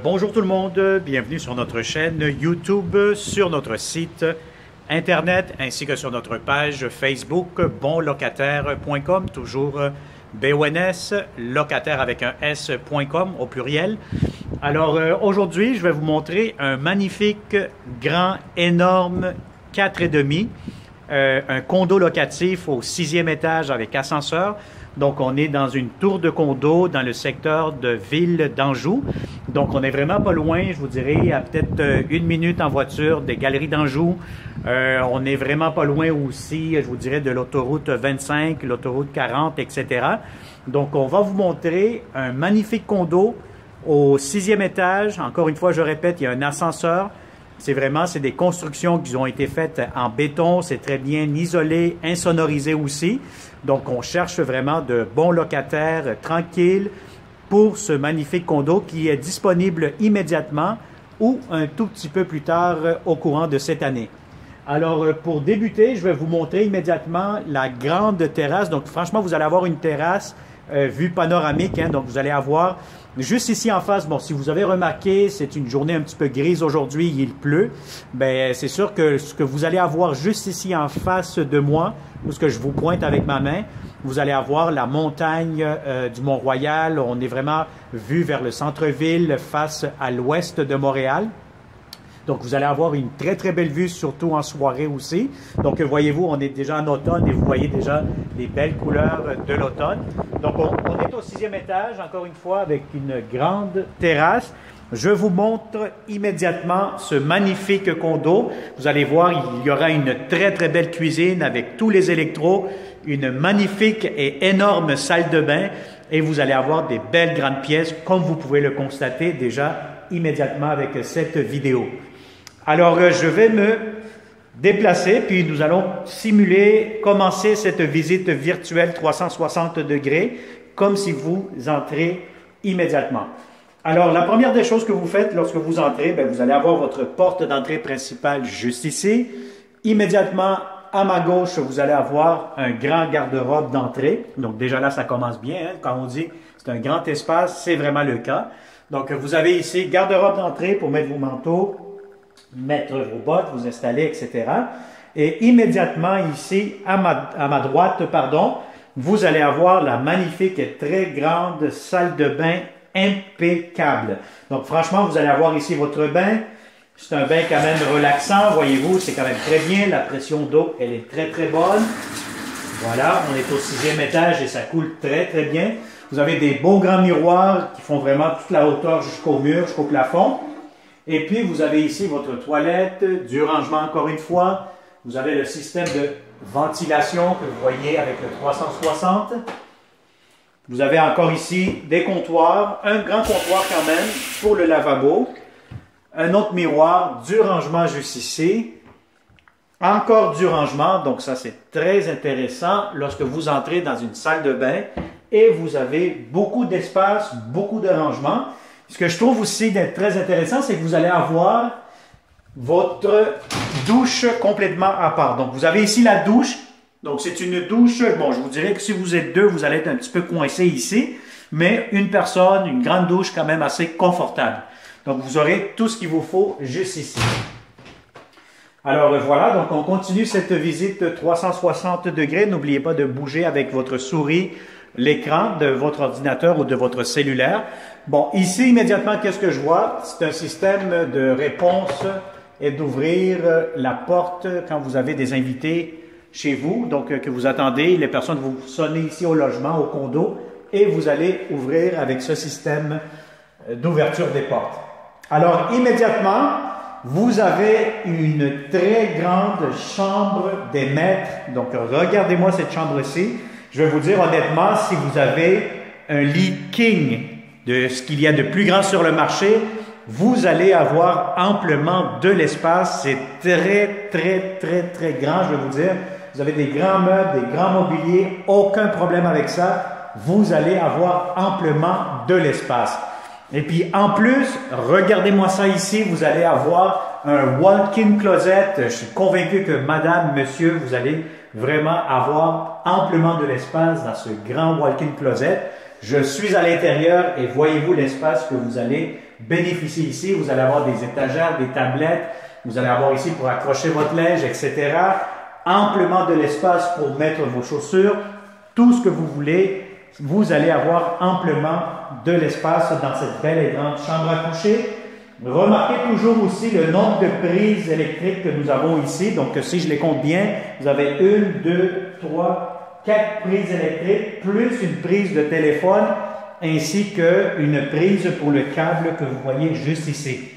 Bonjour tout le monde, bienvenue sur notre chaîne YouTube, sur notre site Internet, ainsi que sur notre page Facebook, bonlocataire.com, toujours BONS, locataire avec un S.com au pluriel. Alors aujourd'hui, je vais vous montrer un magnifique, grand, énorme 4,5, un condo locatif au 6e étage avec ascenseur. Donc, on est dans une tour de condo dans le secteur de Ville d'Anjou. Donc, on est vraiment pas loin, je vous dirais, à peut-être 1 minute en voiture des Galeries d'Anjou. On est vraiment pas loin aussi, je vous dirais, de l'autoroute 25, l'autoroute 40, etc. Donc, on va vous montrer un magnifique condo au 6e étage. Encore une fois, je répète, il y a un ascenseur. C'est des constructions qui ont été faites en béton, c'est très bien isolé, insonorisé aussi. Donc, on cherche vraiment de bons locataires tranquilles pour ce magnifique condo qui est disponible immédiatement ou un tout petit peu plus tard au courant de cette année. Alors, pour débuter, je vais vous montrer immédiatement la grande terrasse. Donc, franchement, vous allez avoir une terrasse vue panoramique. Donc, vous allez avoir juste ici en face, bon, si vous avez remarqué, c'est une journée un petit peu grise aujourd'hui, il pleut. Bien, c'est sûr que ce que vous allez avoir juste ici en face de moi, où ce que je vous pointe avec ma main, vous allez avoir la montagne du Mont-Royal. On est vraiment vu vers le centre-ville, face à l'ouest de Montréal. Donc, vous allez avoir une très, très belle vue, surtout en soirée aussi. Donc, voyez-vous, on est déjà en automne et vous voyez déjà les belles couleurs de l'automne. Donc, on est au 6e étage, encore une fois, avec une grande terrasse. Je vous montre immédiatement ce magnifique condo. Vous allez voir, il y aura une très, très belle cuisine avec tous les électros, une magnifique et énorme salle de bain et vous allez avoir des belles grandes pièces, comme vous pouvez le constater déjà immédiatement avec cette vidéo. Alors, je vais me déplacer, puis nous allons commencer cette visite virtuelle 360 degrés, comme si vous entrez immédiatement. Alors, la première des choses que vous faites lorsque vous entrez, bien, vous allez avoir votre porte d'entrée principale juste ici. Immédiatement, à ma gauche, vous allez avoir un grand garde-robe d'entrée. Donc, déjà là, ça commence bien. Hein? Quand on dit c'est un grand espace, c'est vraiment le cas. Donc, vous avez ici garde-robe d'entrée pour mettre vos manteaux, mettre vos bottes, vous installer, etc. Et immédiatement ici, à ma droite, vous allez avoir la magnifique et très grande salle de bain impeccable. Donc franchement, vous allez avoir ici votre bain. C'est un bain quand même relaxant, voyez-vous, c'est quand même très bien. La pression d'eau, elle est très très bonne. Voilà, on est au 6e étage et ça coule très très bien. Vous avez des beaux grands miroirs qui font vraiment toute la hauteur jusqu'au mur, jusqu'au plafond. Et puis, vous avez ici votre toilette, du rangement encore une fois. Vous avez le système de ventilation que vous voyez avec le 360. Vous avez encore ici des comptoirs, un grand comptoir quand même pour le lavabo. Un autre miroir, du rangement juste ici. Encore du rangement, donc ça c'est très intéressant lorsque vous entrez dans une salle de bain et vous avez beaucoup d'espace, beaucoup de rangement. Ce que je trouve aussi très intéressant, c'est que vous allez avoir votre douche complètement à part. Donc, vous avez ici la douche. Donc, c'est une douche. Bon, je vous dirais que si vous êtes deux, vous allez être un petit peu coincé ici. Mais une personne, une grande douche quand même assez confortable. Donc, vous aurez tout ce qu'il vous faut juste ici. Alors, voilà. Donc, on continue cette visite 360 degrés. N'oubliez pas de bouger avec votre souris l'écran de votre ordinateur ou de votre cellulaire. Bon, ici, immédiatement, qu'est-ce que je vois? C'est un système de réponse et d'ouvrir la porte quand vous avez des invités chez vous. Donc, que vous attendez, les personnes vous sonnez ici au logement, au condo, et vous allez ouvrir avec ce système d'ouverture des portes. Alors, immédiatement, vous avez une très grande chambre des maîtres. Donc, regardez-moi cette chambre-ci. Je vais vous dire honnêtement, si vous avez un lit king de ce qu'il y a de plus grand sur le marché, vous allez avoir amplement de l'espace. C'est très, très, très, très grand, je vais vous dire. Vous avez des grands meubles, des grands mobiliers, aucun problème avec ça. Vous allez avoir amplement de l'espace. Et puis, en plus, regardez-moi ça ici, vous allez avoir un walk-in closet. Je suis convaincu que madame, monsieur, vous allez vraiment avoir amplement de l'espace dans ce grand walk-in closet. Je suis à l'intérieur et voyez-vous l'espace que vous allez bénéficier ici. Vous allez avoir des étagères, des tablettes. Vous allez avoir ici pour accrocher votre linge, etc. Amplement de l'espace pour mettre vos chaussures. Tout ce que vous voulez. Vous allez avoir amplement de l'espace dans cette belle et grande chambre à coucher. Remarquez toujours aussi le nombre de prises électriques que nous avons ici. Donc, si je les compte bien, vous avez 1, 2, 3, 4 prises électriques, plus une prise de téléphone, ainsi qu'une prise pour le câble que vous voyez juste ici.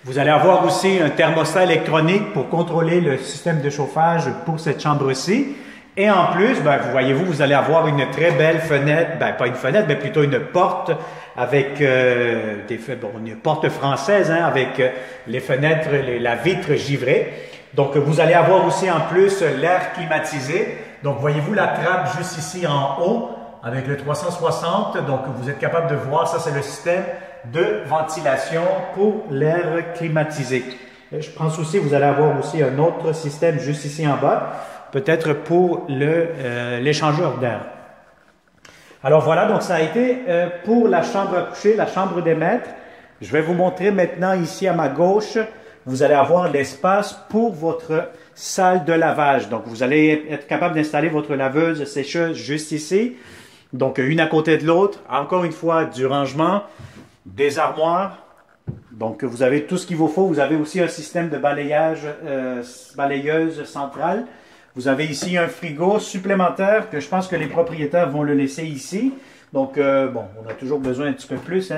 Vous allez avoir aussi un thermostat électronique pour contrôler le système de chauffage pour cette chambre-ci. Et en plus, voyez-vous, vous allez avoir une très belle fenêtre, pas une fenêtre, mais plutôt une porte avec une porte française, avec les fenêtres, la vitre givrée. Donc, vous allez avoir aussi en plus l'air climatisé. Donc, voyez-vous la trappe juste ici en haut avec le 360. Donc, vous êtes capable de voir, ça c'est le système de ventilation pour l'air climatisé. Je pense aussi, vous allez avoir aussi un autre système juste ici en bas, peut-être pour l'échangeur d'air. Alors voilà, donc ça a été pour la chambre à coucher, la chambre des maîtres. Je vais vous montrer maintenant ici à ma gauche, vous allez avoir l'espace pour votre salle de lavage. Donc vous allez être capable d'installer votre laveuse sécheuse juste ici. Donc une à côté de l'autre. Encore une fois, du rangement, des armoires. Donc vous avez tout ce qu'il vous faut. Vous avez aussi un système de balayage, balayeuse centrale. Vous avez ici un frigo supplémentaire que je pense que les propriétaires vont le laisser ici. Donc, on a toujours besoin un petit peu plus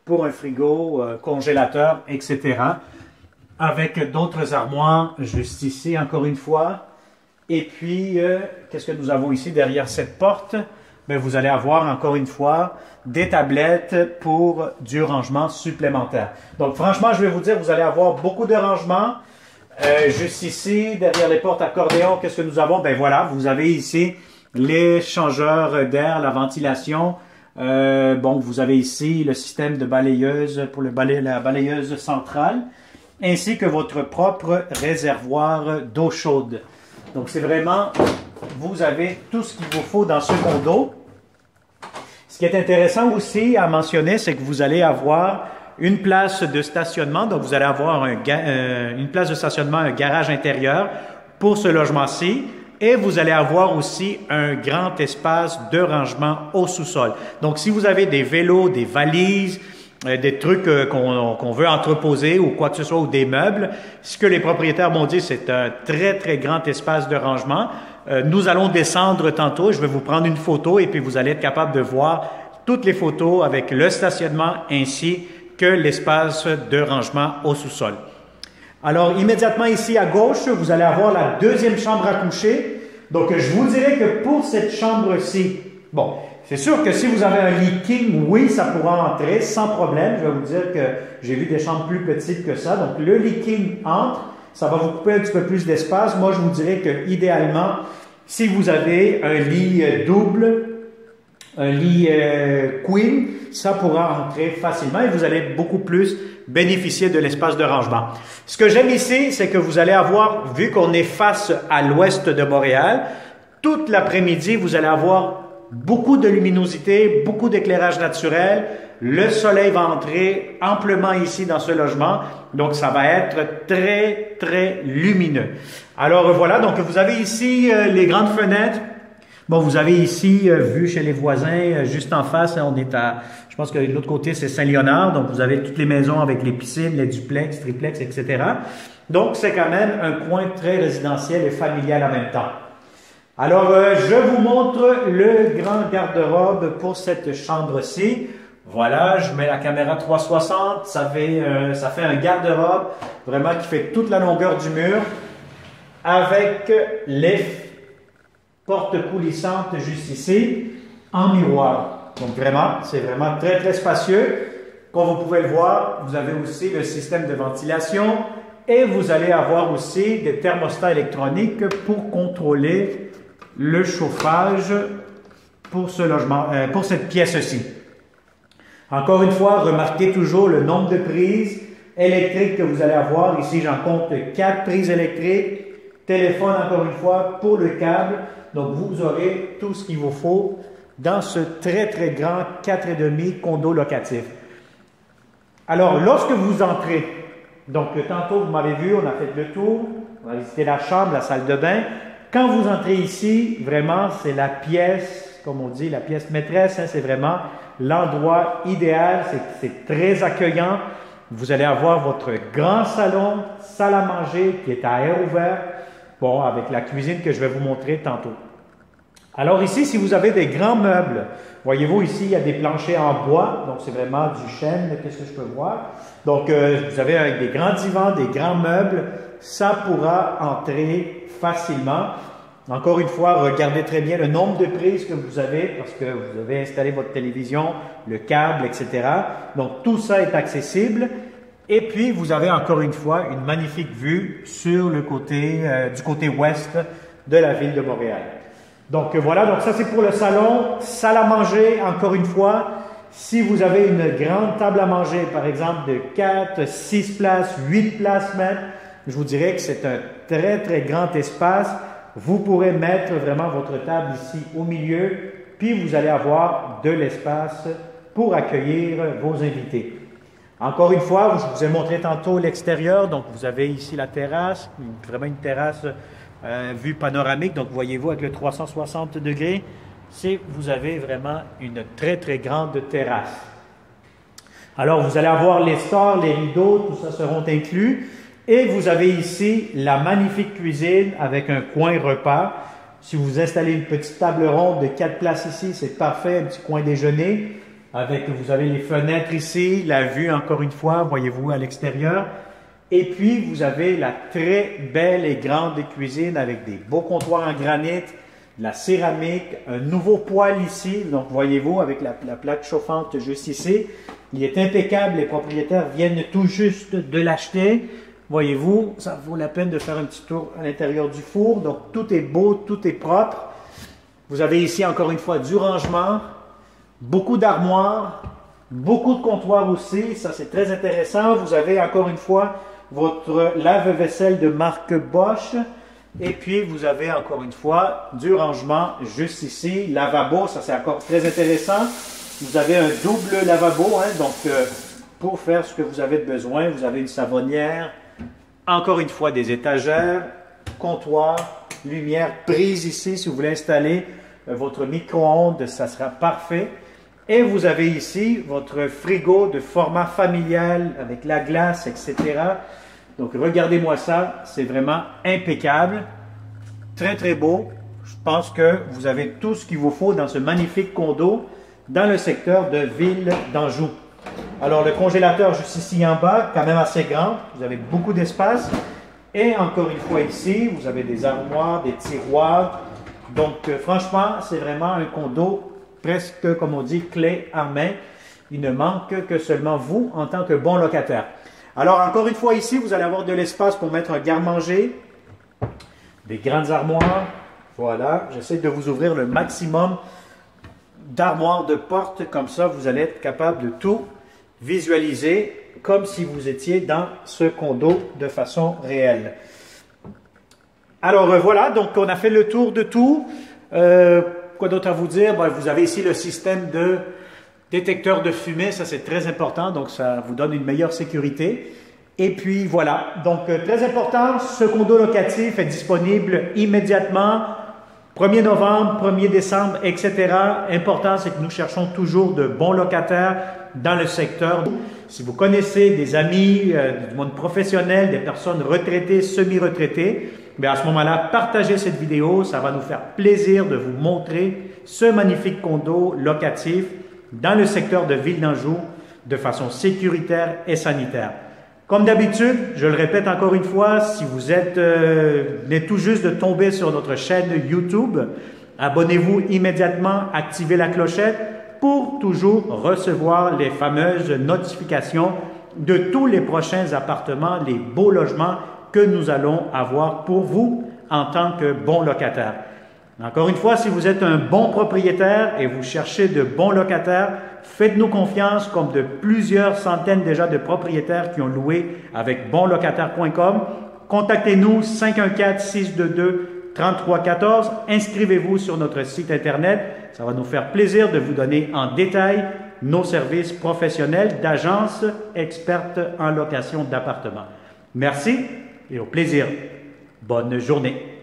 pour un frigo, congélateur, etc. Avec d'autres armoires juste ici, encore une fois. Et puis, qu'est-ce que nous avons ici derrière cette porte? Vous allez avoir, encore une fois, des tablettes pour du rangement supplémentaire. Donc, franchement, je vais vous dire, vous allez avoir beaucoup de rangement. Juste ici, derrière les portes accordéon, qu'est-ce que nous avons? Voilà, vous avez ici l'échangeur d'air, la ventilation. Vous avez ici le système de balayeuse pour la balayeuse centrale, ainsi que votre propre réservoir d'eau chaude. Donc, c'est vraiment, vous avez tout ce qu'il vous faut dans ce condo. Ce qui est intéressant aussi à mentionner, c'est que vous allez avoir une place de stationnement, donc vous allez avoir une place de stationnement, un garage intérieur pour ce logement-ci, et vous allez avoir aussi un grand espace de rangement au sous-sol. Donc, si vous avez des vélos, des valises, des trucs qu'on veut entreposer ou quoi que ce soit, ou des meubles, ce que les propriétaires m'ont dit, c'est un très, très grand espace de rangement. Nous allons descendre tantôt, je vais vous prendre une photo et puis vous allez être capable de voir toutes les photos avec le stationnement ainsi que l'espace de rangement au sous-sol. Alors, immédiatement ici à gauche, vous allez avoir la deuxième chambre à coucher. Donc, je vous dirais que pour cette chambre-ci, c'est sûr que si vous avez un lit king, oui, ça pourra entrer sans problème. Je vais vous dire que j'ai vu des chambres plus petites que ça. Donc, le lit king entre, ça va vous couper un petit peu plus d'espace. Moi, je vous dirais que idéalement, si vous avez un lit double, un lit queen, ça pourra entrer facilement et vous allez beaucoup plus bénéficier de l'espace de rangement. Ce que j'aime ici, c'est que vous allez avoir, vu qu'on est face à l'ouest de Montréal, toute l'après-midi, vous allez avoir beaucoup de luminosité, beaucoup d'éclairage naturel. Le soleil va entrer amplement ici dans ce logement, donc ça va être très, très lumineux. Alors voilà, donc vous avez ici les grandes fenêtres. Vous avez ici, vu chez les voisins, juste en face, on est je pense que de l'autre côté, c'est Saint-Léonard. Donc, vous avez toutes les maisons avec les piscines, les duplex, triplex, etc. Donc, c'est quand même un coin très résidentiel et familial en même temps. Alors, je vous montre le grand garde-robe pour cette chambre-ci. Voilà, je mets la caméra 360. Ça fait un garde-robe vraiment qui fait toute la longueur du mur avec les porte coulissante juste ici, en miroir. Donc vraiment, c'est vraiment très, très spacieux. Comme vous pouvez le voir, vous avez aussi le système de ventilation et vous allez avoir aussi des thermostats électroniques pour contrôler le chauffage pour ce logement, pour cette pièce-ci. Encore une fois, remarquez toujours le nombre de prises électriques que vous allez avoir. Ici, j'en compte 4 prises électriques, téléphone encore une fois pour le câble. Donc, vous aurez tout ce qu'il vous faut dans ce très, très grand 4,5 condo locatif. Alors, lorsque vous entrez, donc tantôt vous m'avez vu, on a fait le tour, on a visité la chambre, la salle de bain. Quand vous entrez ici, vraiment, c'est la pièce, comme on dit, la pièce maîtresse, hein, c'est vraiment l'endroit idéal, c'est très accueillant. Vous allez avoir votre grand salon, salle à manger qui est à air ouvert, bon, avec la cuisine que je vais vous montrer tantôt. Alors ici, si vous avez des grands meubles, voyez-vous ici, il y a des planchers en bois, donc c'est vraiment du chêne, qu'est-ce que je peux voir? Donc vous avez avec des grands divans, des grands meubles, ça pourra entrer facilement. Encore une fois, regardez très bien le nombre de prises que vous avez parce que vous avez installé votre télévision, le câble, etc. Donc tout ça est accessible. Et puis vous avez encore une fois une magnifique vue sur le côté du côté ouest de la ville de Montréal. Donc voilà, donc ça c'est pour le salon. Salle à manger, encore une fois, si vous avez une grande table à manger, par exemple de 4, 6 places, 8 places même, je vous dirais que c'est un très très grand espace. Vous pourrez mettre vraiment votre table ici au milieu, puis vous allez avoir de l'espace pour accueillir vos invités. Encore une fois, je vous ai montré tantôt l'extérieur, donc vous avez ici la terrasse, vraiment une terrasse vue panoramique, donc voyez-vous avec le 360 degrés, vous avez vraiment une très très grande terrasse. Alors vous allez avoir les stores, les rideaux, tout ça seront inclus. Et vous avez ici la magnifique cuisine avec un coin repas. Si vous installez une petite table ronde de 4 places ici, c'est parfait, un petit coin déjeuner. Vous avez les fenêtres ici, la vue encore une fois, voyez-vous à l'extérieur. Et puis vous avez la très belle et grande cuisine avec des beaux comptoirs en granit, de la céramique, un nouveau poêle ici. Donc voyez-vous avec la plaque chauffante juste ici. Il est impeccable, les propriétaires viennent tout juste de l'acheter. Voyez-vous, ça vaut la peine de faire un petit tour à l'intérieur du four. Donc, tout est beau, tout est propre. Vous avez ici, encore une fois, du rangement, beaucoup d'armoires, beaucoup de comptoirs aussi. Ça, c'est très intéressant. Vous avez, encore une fois, votre lave-vaisselle de marque Bosch. Et puis, vous avez, encore une fois, du rangement juste ici. Lavabo, ça, c'est encore très intéressant. Vous avez un double lavabo, hein, donc pour faire ce que vous avez besoin. Vous avez une savonnière. Encore une fois, des étagères, comptoir, lumière prise ici. Si vous voulez installer votre micro-ondes, ça sera parfait. Et vous avez ici votre frigo de format familial avec la glace, etc. Donc, regardez-moi ça. C'est vraiment impeccable. Très, très beau. Je pense que vous avez tout ce qu'il vous faut dans ce magnifique condo dans le secteur de Ville d'Anjou. Alors, le congélateur juste ici en bas, quand même assez grand. Vous avez beaucoup d'espace. Et encore une fois ici, vous avez des armoires, des tiroirs. Donc, franchement, c'est vraiment un condo presque, comme on dit, clé en main. Il ne manque que seulement vous en tant que bon locataire. Alors, encore une fois ici, vous allez avoir de l'espace pour mettre un garde-manger, des grandes armoires. Voilà, j'essaie de vous ouvrir le maximum d'armoires, de portes. Comme ça, vous allez être capable de tout visualiser comme si vous étiez dans ce condo de façon réelle. Alors voilà, donc on a fait le tour de tout. Quoi d'autre à vous dire? Ben, vous avez ici le système de détecteur de fumée, ça c'est très important, donc ça vous donne une meilleure sécurité. Et puis voilà, donc très important, ce condo locatif est disponible immédiatement, 1er novembre, 1er décembre, etc. Important, c'est que nous cherchons toujours de bons locataires dans le secteur. Si vous connaissez des amis, du monde professionnel, des personnes retraitées, semi-retraitées, bien à ce moment-là, partagez cette vidéo. Ça va nous faire plaisir de vous montrer ce magnifique condo locatif dans le secteur de Ville d'Anjou de façon sécuritaire et sanitaire. Comme d'habitude, je le répète encore une fois, si vous venez tout juste de tomber sur notre chaîne YouTube, abonnez-vous immédiatement, activez la clochette pour toujours recevoir les fameuses notifications de tous les prochains appartements, les beaux logements que nous allons avoir pour vous en tant que bon locataire. Encore une fois, si vous êtes un bon propriétaire et vous cherchez de bons locataires, faites-nous confiance comme de plusieurs centaines déjà de propriétaires qui ont loué avec bonlocataire.com. Contactez-nous 514-622-3314. Inscrivez-vous sur notre site Internet. Ça va nous faire plaisir de vous donner en détail nos services professionnels d'agence experte en location d'appartements. Merci et au plaisir. Bonne journée.